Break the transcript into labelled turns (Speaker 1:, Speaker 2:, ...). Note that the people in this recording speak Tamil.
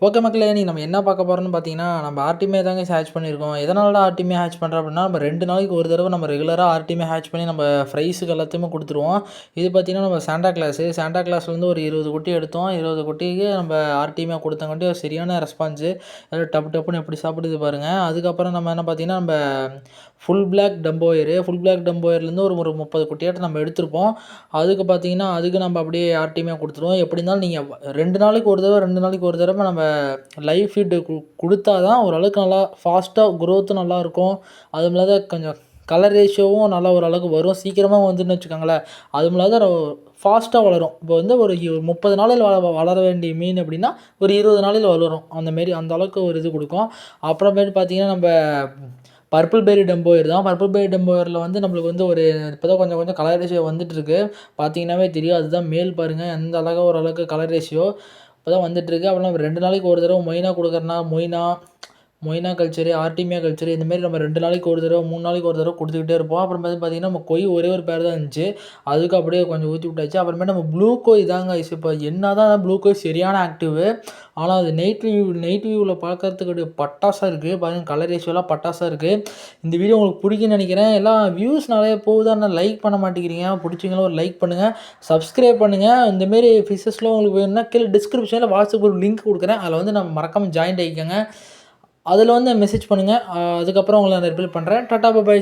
Speaker 1: ஓகே மக்களே, இன்னைக்கு நம்ம என்ன பார்க்க போகிறோம்னு பார்த்தீங்கன்னா, நம்ம ஆர்டிமே தாங்க ஹேட்ச் பண்ணியிருக்கோம். எதனால ஆர்டிமே ஹேட்ச் பண்ணுறோம் அப்படின்னா, நம்ம 2 நாளைக்கு ஒரு தடவை நம்ம ரெகுலராக ஆர்டிமே ஹேட்ச் பண்ணி நம்ம ஃப்ரைஸுக்கு எல்லாத்தையுமே கொடுத்துருவோம். இது பார்த்தீங்கன்னா, நம்ம சாண்டா கிளாஸ்லேருந்து ஒரு 20 குட்டி எடுத்தோம். 20 குட்டிக்கு நம்ம ஆர்டிமே கொடுத்தங்காட்டி சரியான ரெஸ்பான்ஸு. டப்பு டப்புன்னு எப்படி சாப்பிடுது பாருங்கள். அதுக்கப்புறம் நம்ம என்ன பார்த்தீங்கன்னா, நம்ம ஃபுல் பிளாக் டம்போயர்லேருந்து ஒரு ஒரு 30 குட்டியாட்டம் நம்ம எடுத்திருப்போம். அதுக்கு பார்த்தீங்கன்னா, அதுக்கு நம்ம அப்படியே ஆர்டிமே கொடுத்துருவோம். எப்படி இருந்தாலும் நீங்கள் 2 நாளைக்கு ஒரு தடவை 2 நாளைக்கு ஒரு தடவை நம்ம லைவ் ஃபீட்டு குடுத்தா தான் ஓரளவுக்கு நல்லா ஃபாஸ்ட்டாக குரோத்தும் நல்லாயிருக்கும். அதுவும் இல்லாத கொஞ்சம் கலர் ரேஷியோவும் நல்லா ஓரளவுக்கு வரும். சீக்கிரமா வந்துதுன்னு வச்சுக்கோங்களேன். அதுவும் இல்லாத ஃபாஸ்ட்டாக வளரும். இப்போ வந்து ஒரு 30 நாளில் வளர வேண்டிய மீன் அப்படின்னா, ஒரு 20 நாளில் வளரும். அந்தமாரி அந்த அளவுக்கு ஒரு இது குடுக்கும். அப்புறமேட்டு பார்த்தீங்கன்னா, நம்ம பர்பிள் பெர்ரி டம்போயர் தான். பர்பிள் பெர்ரி டம்போயரில் வந்து நம்மளுக்கு வந்து ஒரு இப்போ தான் கொஞ்சம் கொஞ்சம் கலர் ரேஷியோ வந்துட்டுருக்கு. பார்த்தீங்கன்னாவே தெரியும். அதுதான் மேல் பாருங்கள். எந்த அழகா ஓரளவுக்கு கலர் ரேஷியோ இப்போ தான் வந்துட்டுருக்கு. அப்புறம் 2 நாளைக்கு ஒரு தடவை Moina கொடுக்குறனா Moina culture, artemia culture இந்தமாரி நம்ம 2 நாளைக்கு ஒரு தடவை 3 நாளைக்கு ஒரு தடவை கொடுத்துக்கிட்டே இருப்போம். அப்புறமேட்டு பார்த்தீங்கன்னா, நம்ம கொய் ஒரே ஒரு பேர் தான் இருந்துச்சு. அதுக்கு அப்படியே கொஞ்சம் ஊற்றி விட்டாச்சு. அப்புறமேட்டு நம்ம ப்ளூ கோய் தாங்க இப்போ என்ன தான் ப்ளூ கோய் சரியான ஆக்டிவு. ஆனால் அது நைட் வியூவில் பார்க்கறதுக்கு பட்டாசாக இருக்குது. பாருங்க கலர் ரேஷியோலாம் பட்டாசாக இருக்குது. இந்த வீடியோ உங்களுக்கு பிடிக்குன்னு நினைக்கிறேன். எல்லாம் வியூஸ் நிறைய போகுது. ஆனால் லைக் பண்ண மாட்டேங்கிறீங்க. பிடிச்சிங்களா ஒரு லைக் பண்ணுங்கள், சப்ஸ்கிரைப் பண்ணுங்கள். இந்தமாரி ஃபிஷஸ்லாம் உங்களுக்கு வேணும்னா கீழே டிஸ்கிரிப்ஷனில் வாட்ஸ்அப் ஒரு லிங்க் கொடுக்குறேன். அதில் வந்து நம்ம மறக்காமல் ஜாயின் ஆகிக்கோங்க. அதில் வந்து மெசேஜ் பண்ணுங்கள். அதுக்கப்புறம் உங்களை நான் ரிப்ளை பண்ணுறேன். Tata bye by.